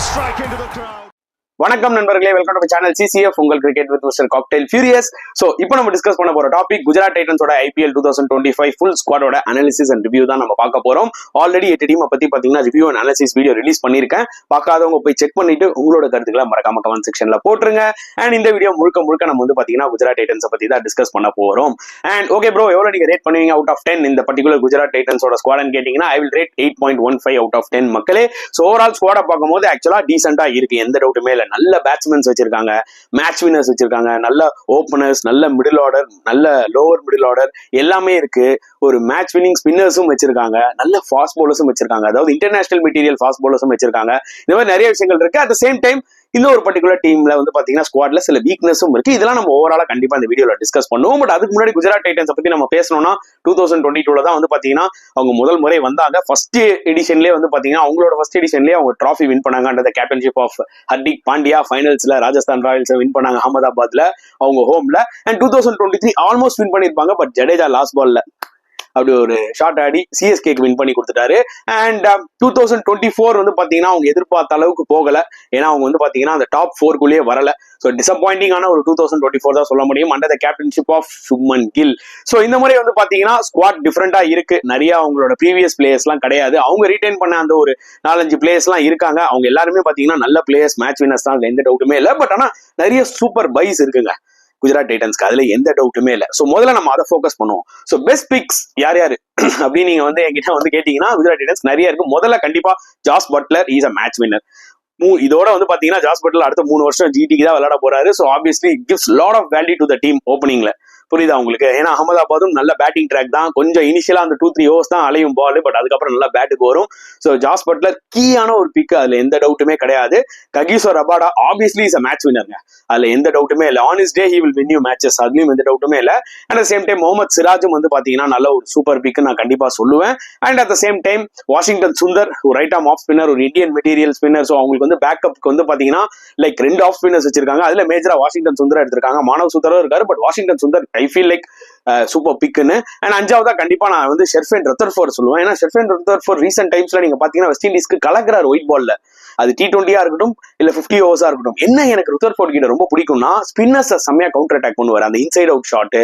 strike into the crowd. வணக்கம் நண்பர்களே, welcome to channel CCF உங்கள் cricket with Mr Cocktail Furious. So இப்போ நம்ம டிஸ்கஸ் பண்ண போற டாபிக் குஜராத் டைட்டன்ஸோட IPL 2025 ஃபுல் ஸ்குவாடோட அனாலிசிஸ் அண்ட் ரிவ்யூ தான் நம்ம பார்க்க போறோம். ஆல்ரெடி 8 டீமை பத்தி பாத்தீங்கன்னா review and analysis video release பண்ணிருக்கேன். பார்க்காதவங்க போய் செக் பண்ணிட்டு உங்களோட கருத்துக்களை மறக்காம கமெண்ட் செக்ஷன்ல போட்டுருங்க. அண்ட் இந்த வீடியோ முழுக்க நம்ம வந்து பாத்தீங்கன்னா குஜராத் டைட்டன்ஸை பத்தி தான் டிஸ்கஸ் பண்ண போறோம். அண்ட் ஓகே ப்ரோ, எவ்வளவு நீங்க ரேட் பண்ணுவீங்க அவுட் ஆஃப் 10 இந்த பர்டிகுலர் குஜராத் டைட்டன்ஸோட ஸ்குவாட்னு கேட்டீங்கன்னா I will rate 8.15 out of 10 மக்களே. ஸோ ஓவரால் ஸ்குவாடை பார்க்கும்போது ஆக்சுவலா டீசென்டா இருக்கு, எந்த டவுட்டுமே இல்லை. நல்ல பேட்ஸ்மேன் வச்சிருக்காங்க, மேட்ச் வினர்ஸ் வச்சிருக்காங்க, நல்ல ஓபனர்ஸ், நல்ல மிடில் ஆர்டர், நல்ல லோவர் மிடில் ஆர்டர் எல்லாமே இருக்கு. ஒரு மேட்ச் வினிங் ஸ்பின்னர்ஸும் வச்சிருக்காங்க, நல்ல ஃபாஸ்ட் பவுலர்ஸும் வச்சிருக்காங்க, அதாவது இன்டர்நேஷனல் மெட்டீரியல் ஃபாஸ்ட் பவுலர்ஸும் வச்சிருக்காங்க. இந்த மாதிரி நிறைய விஷயங்கள் இருக்கு. அட் த சேம் டைம் இந்த ஒரு பர்டிகுலர் டீம்ல வந்து பாத்தீங்கன்னா ஸ்குவாட்ல சில வீக்னஸும் இருக்கு. இதெல்லாம் நம்ம ஓவராலா கண்டிப்பா இந்த வீடியோல டிஸ்கஸ் பண்ணுவோம். பட் அதுக்கு முன்னாடி குஜராத் டைட்டன்ஸ் பத்தி நம்ம பேசணும்னா 2022 தான் வந்து பாத்தீங்கன்னா அவங்க முதல் முறை வந்தாங்க. ஃபர்ஸ்ட் எடிஷன்லேயே வந்து பாத்தீங்கன்னா அவங்களோட ஃபர்ஸ்ட் எடிஷன்லேயே அவங்க ட்ராஃபி வின் பண்ணாங்க under the captaincy of Hardik Pandya. ஃபைனல்ஸ்ல ராஜஸ்தான் ராயல்ஸ் வின் பண்ணாங்க அகமதாபாத்ல அவங்க ஹோம்ல. அண்ட் 2023 ஆல்மோஸ்ட் வின் பண்ணிருப்பாங்க. பட் ஜடேஜா லாஸ்ட் பால்ல அப்படி ஒரு ஷார்ட் ஆடி சிஎஸ்கேக்கு வின் பண்ணி கொடுத்துட்டாரு. அண்ட் 2024 வந்து பாத்தீங்கன்னா அவங்க எதிர்பார்த்த அளவுக்கு போகல. ஏன்னா அவங்க வந்து பாத்தீங்கன்னா அந்த டாப் 4குள்ளேயே வரல. ஸோ டிசப்பாயிண்டிங்கான ஒரு 2024 தான் சொல்ல முடியும் under the captaincy of Shubman Gill. So இந்த முறை வந்து பாத்தீங்கன்னா ஸ்குவாட் டிஃப்ரெண்டா இருக்கு. நிறைய அவங்களோட ப்ரீவியஸ் பிளேயர்ஸ் எல்லாம் கிடையாது. அவங்க ரீடைன் பண்ண அந்த ஒரு 4-5 பிளேயர்ஸ் எல்லாம் இருக்காங்க. அவங்க எல்லாருமே பாத்தீங்கன்னா நல்ல பிளேயர்ஸ், மேட்ச் வினர்ஸ் தான், எந்த டவுட்டுமே இல்லை. பட் ஆனா நிறைய சூப்பர் பைஸ் இருக்குங்க குஜராத் டைட்டன்ஸ்க்கு, அதுல எந்த டவுட்டுமே இல்லை. ஸோ முதல்ல நம்ம அதை ஃபோக்கஸ் பண்ணுவோம். ஸோ பெஸ்ட் பிக்ஸ் யார் யாரு அப்படின்னு நீங்க வந்து என்கிட்ட வந்து கேட்டீங்கன்னா குஜராத் டைட்டன்ஸ் நிறைய இருக்கு. முதல்ல கண்டிப்பா Jos Butler is a match winner. இதோட வந்து பாத்தீங்கன்னா ஜாஸ் பட்லர் அடுத்த 3 வருஷம் ஜிடிக்கு தான் விளையாட போறாரு. So obviously it gives lot of value to the team ஓப்பனிங்ல. புரியுதா உங்களுக்கு? ஏன்னா அகமதாபாத்தும் நல்ல பேட்டிங் ட்ராக் தான். கொஞ்சம் இனிஷியலா அந்த 2-3 ஓவர்ஸ் தான் அலையும் பால், பட் அதுக்கப்புறம் நல்லா பேட்டுக்கு வரும். ஸோ ஜாஸ் பட்லர் கீயான ஒரு பிக், அதுல எந்த டவுட்டுமே கிடையாது. Kagiso Rabada obviously is a match வின்னருங்க, அதுல எந்த டவுட்டுமே இல்லை. On is day he will win you matches, அதுலயும் எந்த டவுட்டுமே இல்லை. At the same time Mohammed சிராஜும் வந்து பாத்தீங்கன்னா நல்ல ஒரு சூப்பர் பிக் நான் கண்டிப்பா சொல்லுவேன். And at the same time Washington Sundar ஒரு ரைட் ஆர்ம் ஆஃப் ஸ்பின்னர், ஒரு இந்தியன் மெட்டீரியல் ஸ்பின்னர். ஸோ அவங்களுக்கு வந்து பேக்கப்க்கு வந்து பாத்தீங்கன்னா லைக் 2 ஆஃப் ஸ்பின்னர்ஸ் வச்சிருக்காங்க. அதுல மேஜரா வாஷிங்டன் சுந்தர் எடுத்திருக்காங்க, மானவ் சுந்தரும் இருக்காரு. But Washington Sundar I feel like super பிக்னு. அண்ட் 5ஆவதா கண்டிப்பா நான் வந்து ஷெர்ஃபேன் ரதர்ஃபோர்ட் சொல்லுவேன். ஏன்னா ஷெர்ஃபேன் ரதர்ஃபோர்ட் ரீசென்ட் டைம்ஸ்ல நீங்க பாத்தீங்கன்னா வெஸ்ட் இண்டீஸ்க்கு கலக்கிறார் ஒயிட் பால்ல. அது T20 இருக்கட்டும் இல்ல 50 ஓவர்ஸா இருக்கட்டும். என்ன எனக்கு ரதர்ஃபோர்ட் கிட்ட ரொம்ப பிடிக்கும்னா ஸ்பின்னர்ஸ் செம்மையா கவுண்டர் அட்டாக் பண்ணுவார். அந்த இன்சைட் அவுட் ஷாட்,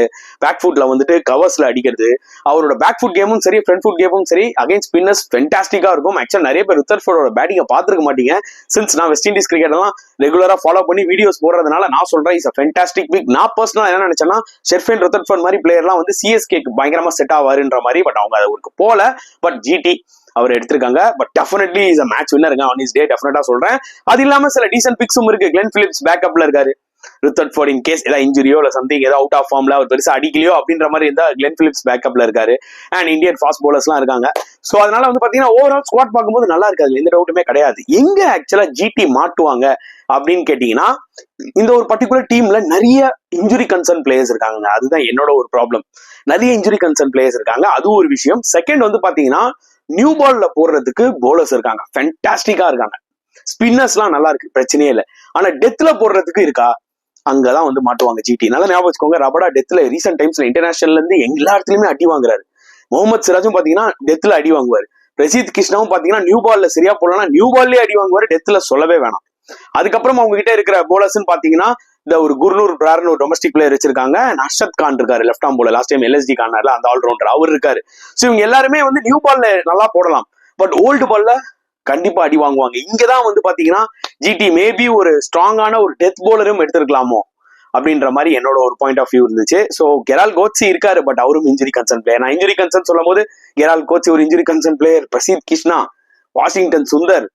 பேக் ஃபுட்ல வந்துட்டு கவர்ஸ்ல அடிக்கிறது, அவரோட பேக் ஃபுட் கேமும் சரி ஃப்ரண்ட் ஃபுட் கேமும் சரி அகைன்ஸ்ட் ஸ்பின்னர்ஸ் ஃபென்டாஸ்டிக்கா இருக்கும். ஆக்சுவலா நிறைய பேர் ரதர்ஃபோர்டோட பேட்டிங்கை பார்த்துருக்க மாட்டீங்க. சின்ஸ் நான் வெஸ்ட் இண்டீஸ் கிரிக்கெட் எல்லாம் ரெகுலரா ஃபாலோ பண்ணி வீடியோஸ் போடுறதுனால நான் சொல்றேன் இஸ் அ ஃபென்டாஸ்டிக் பிக். நான் பர்சனலா என்ன நினைச்சேன்னா ஷெர்ஃபேன் ரதர்ஃபோர்ட் மாதிரி பிளேயர்லாம் வந்து சிஎஸ்கேக்கு பயங்கரமா செட் ஆவாருன்ற மாதிரி. பட் அவங்க அதுக்கு போல. பட் ஜிடி அவர் எடுத்திருக்காங்க. But definitely is a match வின்னருங்க ஆன் இஸ் டே, டெஃபினட்டா சொல்றேன். அது இல்லாம சில டீசன்ட் பிக்ஸும் இருக்கு. கிளென் பிலிப்ஸ் பேக்கப்ல இருக்காரு. ரதர்ஃபோர்ட் இன் கேஸ் ஏதாவது இன்ஜுரியோ இல்ல சம்திங் ஏதாவது அவுட் ஆஃப் ஃபார்ம்ல அவர் பெருசா அடிக்கலையோ அப்படின்ற மாதிரி இருந்தா கிளென் பிலிப்ஸ் பேக்கப்ல இருக்காரு. அண்ட் இந்தியன் ஃபாஸ்ட் பவுலர்ஸ் எல்லாம் இருக்காங்க. சோ அதனால வந்து பாத்தீங்கன்னா ஓவரால் ஸ்குவாட் பார்க்கும்போது நல்லா இருக்காது, எந்த டவுட்டுமே கிடையாது. எங்க ஆக்சுவலா ஜிடி மாட்டுவாங்க அப்படின்னு கேட்டீங்கன்னா இந்த ஒரு பர்டிகுலர் டீம்ல நிறைய இன்ஜுரி கன்சர்ன் பிளேயர்ஸ் இருக்காங்க. அதுதான் என்னோட ஒரு ப்ராப்ளம். நிறைய இன்ஜுரி கன்சர்ன் பிளேயர்ஸ் இருக்காங்க, அது ஒரு விஷயம். செகண்ட் வந்து பாத்தீங்கன்னா நியூ பால்ல போடுறதுக்கு பவுலர்ஸ் இருக்காங்க, ஃபென்டாஸ்டிக்கா இருக்காங்க. ஸ்பின்னர்ஸ் எல்லாம் நல்லா இருக்கு, பிரச்சனையே இல்லை. ஆனா டெத்ல போடுறதுக்கு இருக்கா, அங்கதான் வந்து மாட்டுவாங்க ஜிடி. நல்லா ஞாபகம் வச்சுக்கோங்க, ரபடா டெத்ல ரீசென்ட் டைம்ஸ்ல இன்டர்நேஷனல்ல இருந்து எல்லா இடத்துலயுமே அடி வாங்குறாரு. முகமது சிராஜும் பாத்தீங்கன்னா டெத்ல அடி வாங்குவாரு. பிரசித் கிருஷ்ணாவும் பாத்தீங்கன்னா நியூ பால்ல சரியா போடலன்னா நியூ பால்லயே அடி வாங்குவாரு, டெத்ல சொல்லவே வேணாம். அதுக்கப்புறம் அவங்க கிட்ட இருக்கிற பவுலர்ஸ் பாத்தீங்கன்னா இந்த ஒரு குர்னூர் பிரார்னு ஒரு டொமஸ்டிக் பிளேயர் வச்சிருக்காங்க. அர்ஷத் கான் இருக்காரு, left arm bowler, last time LSD கார்னர்ல அந்த ஆல்ரவுண்டர் அவர் இருக்காரு. சோ இவங்க எல்லாருமே வந்து நியூ பால்ல நல்லா போடலாம், பட் ஓல்டு பால்ல கண்டிப்பா அடி வாங்குவாங்க. இங்கதான் வந்து பாத்தீங்கன்னா ஜிடி மேபி ஒரு ஸ்ட்ராங்கான ஒரு டெத் பவுலரும் எடுத்திருக்கலாமோ அப்படின்ற மாதிரி என்னோட ஒரு பாயிண்ட் ஆஃப் வியூ இருந்துச்சு. சோ கெரால் கோட்ஸி இருக்காரு, பட் அவரும் இன்ஜுரி கன்சர்ன் பிளேயர். நான் இன்ஜுரி கன்சர்ன் சொல்லும் போது கெரால் கோட்ஸி ஒரு injury concern player, Prasidh Krishna, Washington Sundar,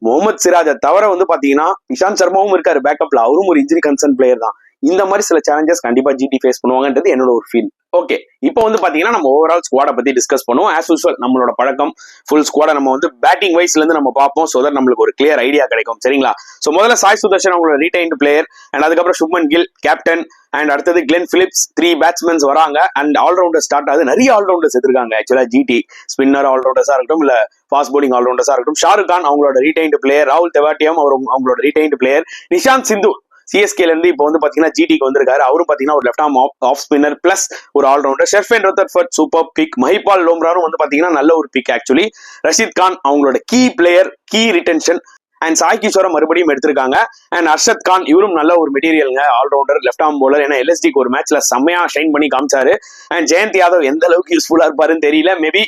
Mohammed சிராஜை தவிர வந்து பாத்தீங்கன்னா இஷாந்த் சர்மாவும் இருக்காரு பேக்கப்ல, அவரும் ஒரு இன்ஜுரி கன்சர்ன் பிளேயர் தான். இந்த மாதிரி சில சேலஞ்சஸ் கண்டிப்பா ஜிடி ஃபேஸ் பண்ணுவாங்கன்றது என்னோட ஒரு ஃபீல். ஓகே, இப்போ வந்து பாத்தீங்கன்னா நம்ம ஓவரால் ஸ்குவாடை பத்தி டிஸ்கஸ் பண்ணுவோம். ஆஸ் யூசுவல் நம்மளோட பழக்கம் ஃபுல் ஸ்குவாடை நம்ம வந்து பேட்டிங் வைஸ்ல இருந்து நம்ம பார்ப்போம். சோ தட் நம்மளுக்கு ஒரு கிளியர் ஐடியா கிடைக்கும், சரிங்களா? சோ முதல்ல சாய் சுதர்ஷன் அவங்களோட ரீடைன்டு பிளேயர். அண்ட் அதுக்கப்புறம் சுப்மன் கில் கேப்டன். அண்ட் அடுத்தது கிளென் பிலிப்ஸ், 3 பேட்ஸ்மேன்ஸ் வராங்க. அண்ட் ஆல்ரவுண்டர் ஸ்டார்ட் ஆகுது. நிறைய ஆல்ரவுண்டர்ஸ் எடுத்திருக்காங்க ஆக்சுவலா ஜிடி. ஸ்பின்னர் ஆல்ரவுண்டர்ஸா இருக்கட்டும் இல்ல ஃபாஸ்ட் பவுலிங் ஆல்ரவுண்டர்ஸா இருக்கட்டும். ஷாருக் கான் அவங்களோட ரீடைன்டு பிளேயர். ராகுல் தெவாட்டியம் அவங்களோட ரீடைன்டு பிளேயர். நிஷாந்த் சிந்து சிஎஸ்கேல இருந்து இப்போ வந்து பாத்தீங்கன்னா ஜிடிக்கு வந்திருக்காரு. அவரும் பாத்தீங்கன்னா ஒரு left arm off spinner plus ஒரு allrounder. Sherfane Rutherford super pick. Mahipal லோம்ராரும் வந்து பாத்தீங்கன்னா நல்ல ஒரு பிக் ஆக்சுவலி. ரஷீத் கான் அவங்களோட key player, key retention. And Sai கிஷோரை மறுபடியும் எடுத்திருக்காங்க. அண்ட் அர்ஷத் கான் இவரும் நல்ல ஒரு மெட்டீரியலுங்க, ஆல்ரவுண்டர், லெஃப்ட் ஆர்ம் பவுலர். ஏன்னா எல்எஸ்டிக்கு ஒரு மேட்ச்ல செம்மையா ஷைன் பண்ணி காமிச்சாரு. அண்ட் ஜெயந்த் யாதவ் எந்த அளவுக்கு யூஸ்ஃபுல்லா இருப்பாருன்னு தெரியல. மேபி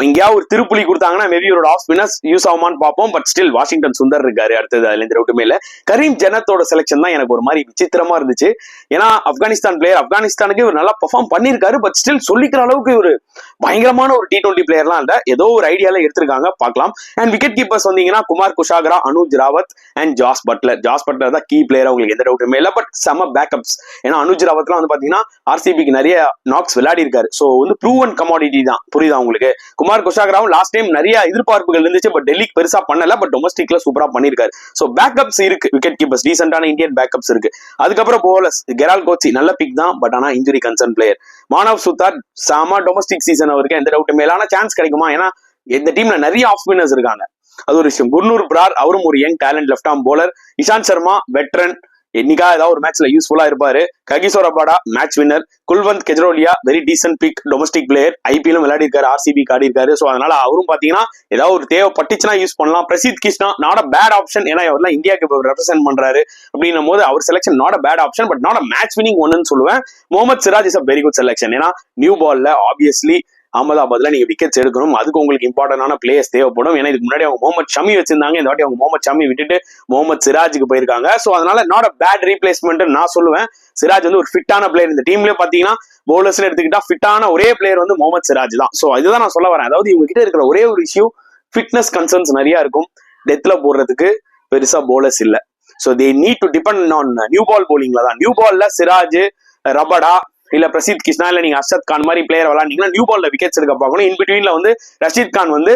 எங்கேயாவது ஒரு திருப்புலி கொடுத்தாங்கன்னா மேபி ஒரு ஆஃப் ஸ்பின்னர்ஸ் யூஸ் ஆகுமான்னு பார்ப்போம். பட் ஸ்டில் வாஷிங்டன் சுந்தர் இருக்காரு அடுத்தது, அதுல இருந்து ஒட்டுமே இல்ல. கரீம் ஜனத்தோட செலக்ஷன் தான் எனக்கு ஒரு மாதிரி விசித்திரமா இருந்துச்சு. ஏன்னா ஆப்கானிஸ்தான் பிளேயர், ஆப்கானிஸ்தானுக்கு இவர் நல்லா பெர்ஃபார்ம் பண்ணிருக்காரு. பட் ஸ்டில் சொல்லிக்கிற அளவுக்கு ஒரு பயங்கரமான ஒரு T20 பிளேயர்லாம் இல்ல, ஏதோ ஒரு ஐடியால எடுத்திருக்காங்க, பார்க்கலாம். அண்ட் விக்கெட் கீப்பர்ஸ் வந்தீங்கன்னா Kumar Kushagra, Anuj Rawat and Jos Buttler. Jos Buttler தான் கீ பிளேயர், உங்களுக்கு எந்த டவுட்டுமே இல்ல. பட் செம பேக்கப்ஸ். ஏன்னா அனுஜ் ராவத்லாம் வந்து பாத்தீங்கன்னா ஆர்சிபிக்கு நிறைய நாக்ஸ் விளையாடி இருக்காரு. சோ வந்து ப்ரூவன் கமாடிட்டி தான், புரியுதா உங்களுக்கு. குமார் குஷாகராவும் லாஸ்ட் டைம் நிறைய எதிர்பார்ப்புகள் இருந்துச்சு, பட் டெல்லிக்கு பெருசா பண்ணல. பட் டொமஸ்டிக்ல சூப்பரா பண்ணிருக்காரு. சோ பேக்கப்ஸ் இருக்கு, விக்கெட் கீப்பர்ஸ் டீசென்டான இந்தியன் பேக்கப்ஸ் இருக்கு. அதுக்கப்புறம் போலர்ஸ் கெரால் கோச்சி நல்ல பிக் தான், பட் ஆனா இன்ஜுரி கன்சர்ன் பிளேயர். மானவ் சுத்தார் சாமா டொமஸ்டிக் சீசன் அவருக்கு எந்த டவுட்டுமே இல்ல. ஆனா சான்ஸ் கிடைக்குமா? ஏன்னா இந்த டீம்ல நிறைய ஆஃப் ஸ்பின்னர்ஸ் இருக்காங்க, அது ஒரு விஷயம். குர்னூர் பிரார் அவரும் ஒரு young talent left arm bowler. Ishant Sharma veteran, என்னைக்கா ஏதாவது ஒரு மேட்ச்ல யூஸ்ஃபுல்லா இருப்பாரு. Kagiso Rabada match winner. Kulwant Khejroliya very decent pick, domestic player, ஐபிஎல்லும் விளையாடி இருக்காரு, ஆர்சிபி ஆடி இருக்காரு. சோ அதனால அவரும் பாத்தீங்கன்னா ஏதாவது ஒரு தேவைப்பட்டுச்சுன்னா யூஸ் பண்ணலாம். Prasidh Krishna not a bad option, ஏன்னா அவர்லாம் இந்தியாவுக்கு ரெப்ரசென்ட் பண்றாரு அப்படின்னும் போது அவர் selection not a bad option, but not a match winning ஒன்னு சொல்லுவேன். Mohammed Siraj is a very good selection. ஏன்னா நியூ பால்ல ஆப்வியஸ்லி அகமதாபாத்ல நீங்க விக்கெட்ஸ் எடுக்கணும், அதுக்கு உங்களுக்கு இம்பார்ட்டன்டான பிளேயர்ஸ் தேவைப்படும். ஏன்னா இதுக்கு முன்னாடி அவங்க முகமது ஷமி வச்சிருந்தாங்க, இந்த வாட்டி அவங்க முகமது ஷமி விட்டுட்டு முகமது சிராஜுக்கு போயிருக்காங்க. சோ அதனால நாட் அ பேட் ரீப்ளேஸ்மெண்ட் நான் சொல்லுவேன். சிராஜ் வந்து ஒரு ஃபிட்டான பிளேயர். இந்த டீம்ல பாத்தீங்கன்னா பவுலர்ஸ்ல எடுத்துக்கிட்டா ஃபிட்டான ஒரே பிளேயர் வந்து முகமது சிராஜ் தான். சோ இதுதான் நான் சொல்ல வரேன். அதாவது இவங்க கிட்ட இருக்கிற ஒரே ஒரு இஷ்யூ ஃபிட்னஸ் கன்சர்ன்ஸ் நிறைய இருக்கும். டெத்ல போடுறதுக்கு பெருசா பவுலர்ஸ் இல்ல. So they need to depend on new ball போலிங்ல தான். நியூ பால்ல சிராஜ், ரபடா இல்ல பிரசித் கிருஷ்ணா இல்ல நீங்க அர்ஷத் கான் மாதிரி பிளேயர் விளையாண்டீங்கன்னா நியூ பால்ல விக்கெட்ஸ் எடுக்க பார்க்கணும். இன் பிட்வீன்ல வந்து ரஷீத் கான் வந்து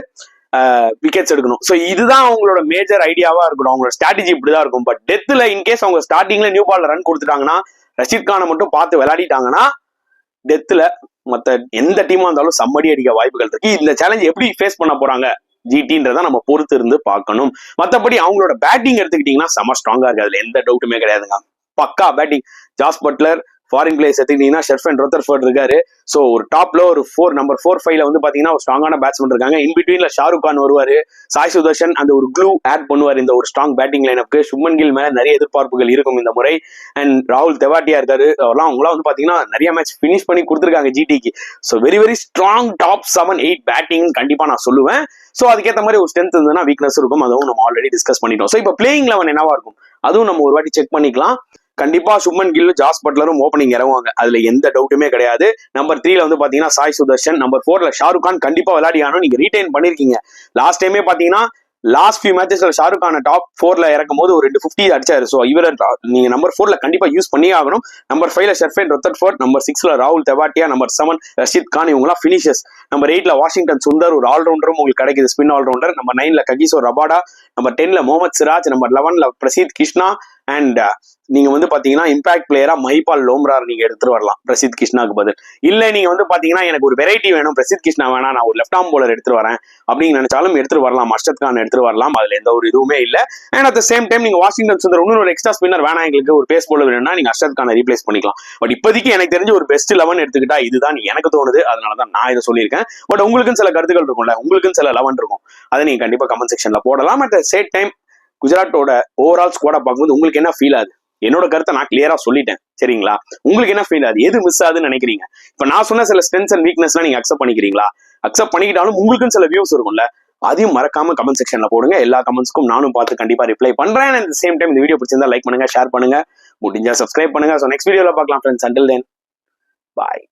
விக்கெட்ஸ் எடுக்கணும். சோ இதுதான் அவங்களோட மேஜர் ஐடியாவா இருக்கணும், அவங்களோட ஸ்ட்ராட்டஜி இப்படிதான் இருக்கும். பட் டெத்ல இன்கேஸ் அவங்க ஸ்டார்டிங்ல நியூ பால்ல ரன் கொடுத்துட்டாங்கன்னா, ரஷீத் கானை மட்டும் பார்த்து விளையாடிட்டாங்கன்னா, டெத்ல மத்த எந்த டீமா இருந்தாலும் சம்மடி அடிக்க வாய்ப்புகள் இருக்கு. இந்த சேலஞ்ச் எப்படி ஃபேஸ் பண்ண போறாங்க ஜிடின்றத நம்ம பொறுத்து இருந்து பார்க்கணும். மத்தபடி அவங்களோட பேட்டிங் எடுத்துக்கிட்டீங்கன்னா செம ஸ்ட்ராங்கா இருக்கு, அதுல எந்த டவுட்டுமே கிடையாதுங்க. பக்கா batting. Jos Butler foreign players எடுத்துக்கிட்டீங்கன்னா ஷெர்ஃபன் ரொத்தர்ஃபோர்ட் இருக்காரு. சோ ஒரு டாப்ல ஒரு நம்பர் 4-5ல வந்து பாத்தீங்கன்னா ஒரு ஸ்ட்ராங்கான பேட்ஸ்மேன் இருக்காங்க. இன் பிட்வீன்ல ஷாருக் கான் வருவாரு, சாய் சுதர்ஷன் அந்த ஒரு க்ளூ ஆட் பண்ணுவார் இந்த ஒரு ஸ்ட்ராங் பேட்டிங் லைனப்க்கு. சுப்மன் கில் மேல நிறைய எதிர்பார்ப்புகள் இருக்கும் இந்த முறை. அண்ட் ராகுல் தெவாட்டியா இருக்காரு, அவங்களாம் வந்து பாத்தீங்கன்னா நிறைய மேட்ச் பினிஷ் பண்ணி கொடுத்துருக்காங்க ஜிடிக்கு. So very very strong top 7-8 batting கண்டிப்பா நான் சொல்லுவேன். ஸோ அதுக்கேற்ற மாதிரி ஒரு ஸ்ட்ரென்த் இருந்ததுன்னா வீக்னஸ் இருக்கும், அதுவும் நம்ம ஆல்ரெடி டிஸ்கஸ் பண்ணிட்டோம். ஸோ இப்போ பிளேயிங் 11 என்னவா இருக்கும் அதுவும் நம்ம ஒரு வாட்டி செக் பண்ணிக்கலாம். கண்டிப்பா சுப்மன் கில், ஜாஸ் பட்லரும் ஓப்பனிங் இறங்குவாங்க, அதுல எந்த டவுட்டுமே கிடையாது. நம்பர் 3ல வந்து பாத்தீங்கன்னா சாய் சுதர்ஷன், நம்பர் 4ல ஷாருக் கான் கண்டிப்பா விளையாடி ஆகணும். நீங்க ரீடைன் பண்ணிருக்கீங்க. லாஸ்ட் டைமே பாத்தீங்கன்னா லாஸ்ட் ஃபியூ மேட்சஸ்ல ஷாருக் கான டாப் 4ல இறக்கும் போது ஒரு 250 அடிச்சாரு. ஸோ இவரை நீங்க நம்பர் 4ல கண்டிப்பா யூஸ் பண்ணி ஆகணும். நம்பர் 5ல ஷெர்ஃபன் ரொத்தர்ஃபோர்ட், நம்பர் 6ல ராகுல் தெவாட்டியா, நம்பர் 7 ரஷீத் கான், இவங்கலாம் பினிஷர்ஸ். நம்பர் 8ல வாஷிங்டன் சுந்தர், ஒரு ஆல்ரவுண்டரும் உங்களுக்கு கிடைக்குது, ஸ்பின் ஆல்ரவுண்டர். நம்பர் 9ல ககிசோ ரபாடா, நம்பர் 10ல முகமது சிராஜ், நம்பர் 11ல பிரசித் கிருஷ்ணா. அண்ட் நீங்க வந்து பாத்தீங்கன்னா இம்பாக்ட் பிளேயரா மஹிபால் லோம்ரார் நீங்க எடுத்துட்டு வரலாம் பிரசித் கிருஷ்ணாக்கு பதில். இல்ல நீங்க வந்து பாத்தீங்கன்னா எனக்கு ஒரு வெரைட்டி வேணும், பிரசித் கிருஷ்ணா வேணா, நான் ஒரு லெஃப்ட் ஆர்ம் போலர் எடுத்துட்டு வரேன் அப்படின்னு நினைச்சாலும் எடுத்துட்டு வரலாம். அர்ஷத் கான் எடுத்துட்டு வரலாம், அதுல எந்த ஒரு இதுவுமே இல்ல. And at the same time நீங்க வாஷிங்டன் சுந்தர் இன்னொரு ஒரு எக்ஸ்ட்ரா ஸ்பின்னர் வேணா, எங்களுக்கு ஒரு பேஸ் போலர் வேணும்னா நீங்க அர்ஷத் கானை ரீப்ளேஸ் பண்ணிக்கலாம். பட் இப்போதைக்கு எனக்கு தெரிஞ்ச ஒரு பெஸ்ட் 11 எடுத்துக்கிட்டா இதுதான் எனக்கு தோணுது, அதனாலதான் நான் இதை சொல்லியிருக்கேன். பட் உங்களுக்கும் சில கருத்துக்கள் இருக்கும்ல, உங்களுக்கும் சில 11 இருக்கும், அதை நீங்க கண்டிப்பா கமெண்ட் செக்ஷன்ல போடலாம். அட் த சேம் டைம் குஜராத்தோட ஓவரால் ஸ்குவாடை பார்க்கும்போது உங்களுக்கு என்ன ஃபீல் ஆகுது? என்னோட கருத்தை நான் கிளியரா சொல்லிட்டேன், சரிங்களா? உங்களுக்கு என்ன ஃபீல் ஆகுது? எது மிஸ் ஆகுதுன்னு நினைக்கிறீங்க? இப்ப நான் சொன்ன சில ஸ்ட்ரென்த்ஸ் அண்ட் வீக்னஸ்லாம் நீங்க அக்செப்ட் பண்ணிக்கிறீங்களா? அக்செப்ட் பண்ணிக்கிட்டாலும் உங்களுக்கும் சில வியூஸ் இருக்கும்ல, அதையும் மறக்காம கமெண்ட் செக்ஷன்ல போடுங்க. எல்லா கமெண்ட்ஸ்க்கும் நானும் பார்த்து கண்டிப்பா ரிப்ளை பண்றேன். அட் த சேம் டைம் இந்த வீடியோ பிடிச்சிருந்தா லைக் பண்ணுங்க, ஷேர் பண்ணுங்க, முடிஞ்சா சப்ஸ்கிரைப் பண்ணுங்க. ஸோ நெக்ஸ்ட் வீடியோல பார்க்கலாம் ஃப்ரெண்ட்ஸ். அண்டில் தென் பாய்.